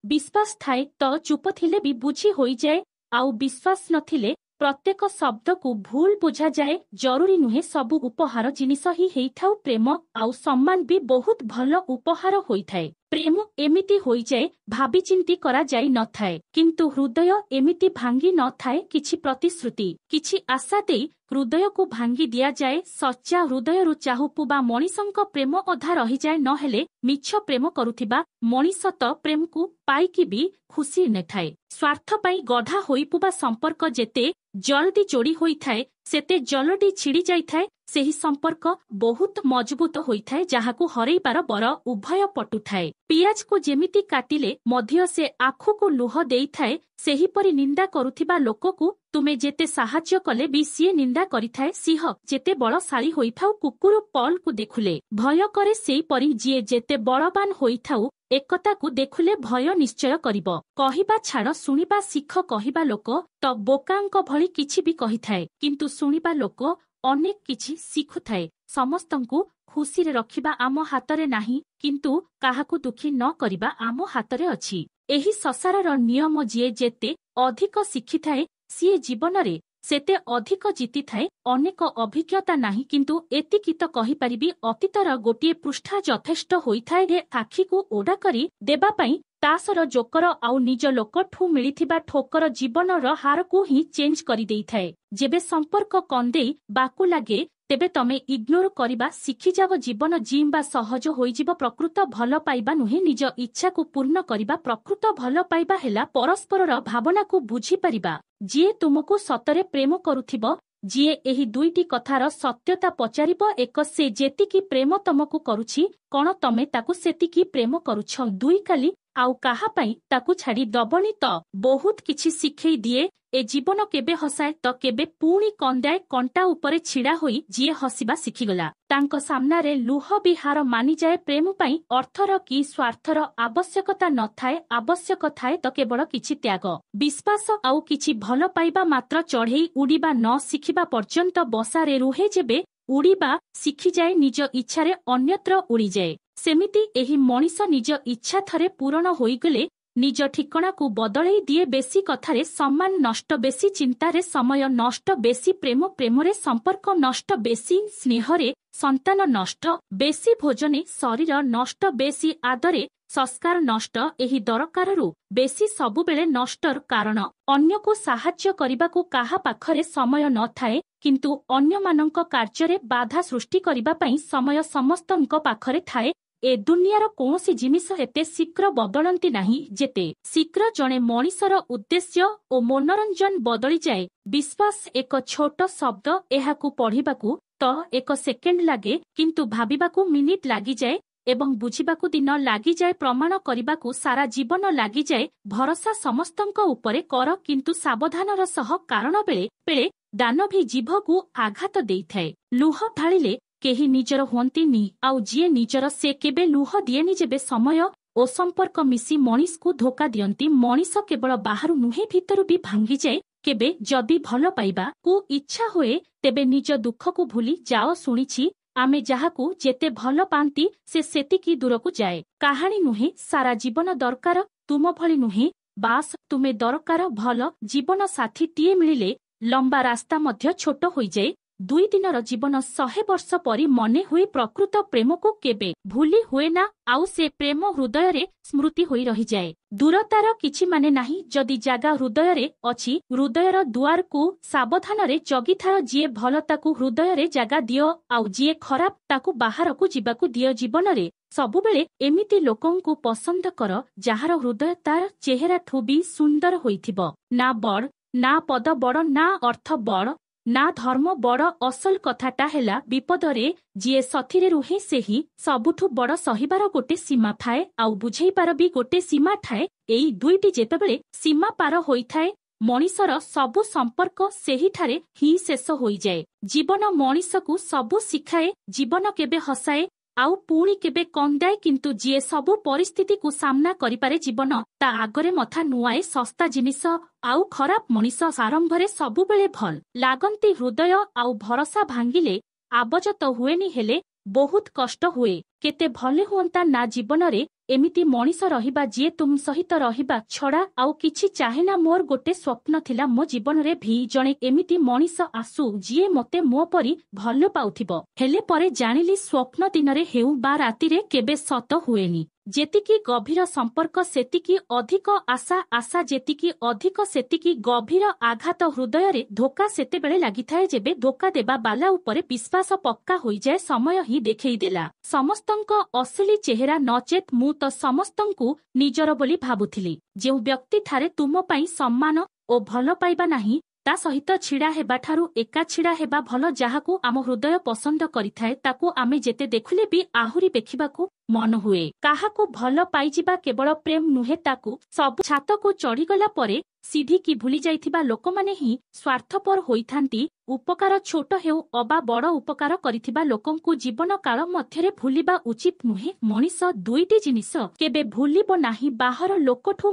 विश्वास थाए तो चुप थिले भी बुझी होई जाए आउ विश्वास नथिले प्रत्येक शब्द को भूल बुझा जाए। जरूरी नुहे सबु उपहार जिनिस ही हेइथाउ प्रेम आउ सम्मान भी बहुत भल उपहार होइथाए। प्रेम एमिति होई जाए भाबी चिंती करा जाई न थाए, किंतु हृदय एमिति भांगी न थाए किछि प्रतिश्रुति किछि आशा देई हृदय को भांगी दिया जाए। सच्चा हृदय रु चाहुपुबा मणिसंक प्रेम अधा रही जाए न हेले मिछ प्रेम करुथिबा मणिस त प्रेम को पाइकी भी खुशी न थाए। स्वार्थ पाई गढ़ा होइपुबा संपर्क जेते जल्दी जोड़ी होई थाए सेते जल्दी छिड़ी जाई थाए। सेही संपर्क बहुत मजबूत होइथाए जहाकू हरैबार बर उभय पटु थाए। पियाज को जेमिति काटिले मध्य से आखु को लुह देइथाए सेही परि निंदा करुथिबा लोककू तुमे जेते साहाय्य कले भी सीए निंदा करिथाए। सिंह जेते बलशाली होइथाउ कुकुर पल को देखुले भय करे सेही परि जिए जेते बलवान होइथाउ एकता को देखुले भय निश्चय करिब। कहिबा छाड़ सुनिबा शिख कहिबा लोक तो बोकांक भली किछि भी कहिथाए, किंतु सुनिबा लोक अनेक किछि शिखुथाए। समस्तंकु खुशी रे रखिबा आम हातरे नाही, किंतु काहाकू दुखी न करिबा आम हातरे अछि। एही संसारर नियम जिए जेते अधिक शिखिथाए सीए जीवन रे सेते अधिक जीति थाए। अनेक अभिज्ञता नाही, किंतु एतिकी तो कहि परिबी अतीतर गोटिए पृष्ठा यथेष्ट होइथाए रे आखी को ओडा करी देबा पई तासर जोकर आउ निज लोकठू मिलिथिबा ठोकर जीवनर हार को ही चेंज करी देइथाए। जेबे संपर्क कंदेई बाकू लागे तेबे तमे इग्नोर करिबा शिखि जाव। जीवन जीवा सहज होइजिब। प्रकृत भल पाइबा नुहे निज इच्छा को पूर्ण करिबा। प्रकृत भल पाइबा हेला परस्परर भावना को बुझी परिबा। जिए तुमको सतरे प्रेम करुथिब, जिए एही दुईटी कथार सत्यता पचारिब, एक से जेतिकी प्रेम तमको करुछि कण तमे ताकू सेतिकी प्रेम करुछ। दुई काली आउ काहा पाई ताकू छाड़ी दबनी त बहुत किछि शिखेई दिए। ए जीवन केबे हसाए तो केबे पुणी कंदाए। कंटा उपरे छिड़ा होई जिए हसिबा शिखिगला तांको सामनारे लुह बिहार मानी जाए। प्रेम पाई अर्थर कि स्वार्थर आवश्यकता न थाए, आवश्यक थाए तो केवल किछि त्याग विश्वास आउ किछि भल पाइबा मात्र। चढ़ेई उड़ीबा न शिखिबा पर्यंत बसारे रुहे जेबे उड़ीबा शिखि जाए निज इच्छारे अन्यत्र उड़ी जाए। सेमिति एही मनीष निज इच्छा थरे पूरण होइगले निज ठिकणा को बदलई दिए। बेसी कथारे सम्मान नष्ट, बेसी चिंतारे समय नष्ट, बेसी प्रेम प्रेमरे संपर्क नष्ट, बेसी स्नेहरे संतान नष्ट, बेसी भोजने शरीर नष्ट, बेसी आदरे संस्कार नष्ट। एही दरकारु बेसी सबुबेले नष्टर कारण अन्य को साहाय्य करबाकू काहा पाखरे समय न थाए, किंतु अन्य मानक कार्य बाधा सृष्टि करबा पई समय समस्तनक पाखरे थाए। ए दुनियार कौनसी जिनिस एते शीघ्र बदलती नहीं जेते शीघ्र जणे मनीषर उद्देश्य ओ मनोरंजन बदली जाए। विश्वास एक छोट शब्द, एहाकू पढ़िबाकू तो एक सेकेंड लागे, किंतु भाबिबाकू मिनिट लागि जाए एवं बुझिबाकू दिन लागि जाए। प्रमाण करिबाकू सारा जीवन लागि जाए। भरोसा समस्तंक उपरे कर, किंतु सावधानर सह, कारण बेले बेले दान भी जीभकू आघात देइथाए। लुह ढालिले केही निजर हुअंतीनि, आउ जिए निजर से केबे लुह दिएनि। जेबे समय ओ संपर्क मिसी मनीष को धोखा दियंती, मनीष केवल बाहरु नुहे भीतरु भी भांगी जाए। केबे जदि भल पाइबा को इच्छा हुए तेबे निज दुख को भूली जाओ। शुणिछि आमे जाहाकू जेते भल पांती से सेतिकी दूरकू जाए। कहानी नुहे सारा जीवन दरकार, तुम भली नुहे बास तुमे दरकार। भल जीवन साथी टीए मिलिले लंबा रास्ता मध्य छोट होई जाए। दुई दिनर जीवन 100 वर्ष परी मने हुए। प्रकृत प्रेम को केबे भूली हुए ना, आउ से प्रेम हृदय रे स्मृति होई रही जाए। दूरतार किछि माने नाही, जदि जागा हृदय रे अछि। हृदयर दुआर को सावधान रे जगी थार। जिए भल ताकू हृदय रे जागा दियो, आउ जिए खराब ताकू बाहर को जीवाकू दियो। जीवन रे सबुबेले एमिति लोकंकु पसंद कर जाहार हृदय तार चेहरा ठू भी सुंदर होइथिबो। ना बड़ ना पद बड़, ना अर्थ बड़, ना धर्म बड़। असल कथाटा हेला विपदरे जिए सथिरे रुहे सेही सबुठु बड़। सहिबार गोटे सीमा थाए, आउ बुझेइबार भी गोटे सीमा थाए। एई दुईटी जेतेबेले सीमा पार होइथाए, मनीषर सबु संपर्क सेहीठारे ही शेष होई जाए। जीवन मनीषकू सबु शिखाए। जीवन केबे हसाए आउ पुणी केबे कंदाए, किंतु जिए सबु परिस्थिति को सामना करिपारे जीवन ता आगरे मथा नुआए। सस्ता जिनिस आउ खराब मनीष आरंभरे सबुबेले भल लागंती। हृदय आउ भरोसा भांगिले आबज तो हुएनी, हेले बहुत कष्ट हुए। केते भले हुअंता ना जीवन रे एमिति मଣିଷ रहिबा जिए तुम सहित रहिबा छड़ा आउ किछि चाहेना। मोर गोटे स्वप्न थिला मो जीवन रे भी जणे एमिति मଣିଷ आसु जिए मते मो परी भल पाउथिबो। हेले परे जानिली स्वप्न दिनरे हेउ बा रातिरे केबे सत हुएनी। जेतिकी गभीर संपर्क सेतिकी अधिक आशा, आशा जेतिकी अधिक सेतिकी गभीर आघात। हृदय रे धोका सेतेबेले लागिथाए जेबे धोका देबा बाला उपरे विश्वास पक्का होई जाए। समय ही देखई देला समस्तंको असली चेहरा। नचेत मु तो समस्तंकु निजर बोली भाबुथिली। जेउ व्यक्ति ठारे तुम पई सम्मान ओ भल पाइबा नाही ता सहित छिड़ा हेबा ठारू एका छिड़ा हेबा भल। जाहाकू आम हृदय पसंद करिथाए ताकू आमे जेते देखुले भी आहुरी देखिबाकू मन हुए। काहाकू भल पाइजिबा केवल प्रेम नुहे, ताकू सब छातकू चढ़ीगला परे सीधी की भूली जाइथिबा लोकमाने ही स्वार्थपर होइथांती। उपकार छोट हेउ अबा बड़ उपकार करिथिबा लोकंकु जीवन काल मध्यरे भूलिबा उचित नुहे। मଣିଷ दुईटी जिनिस केबे भूलिबो नाही, बाहर लोकठू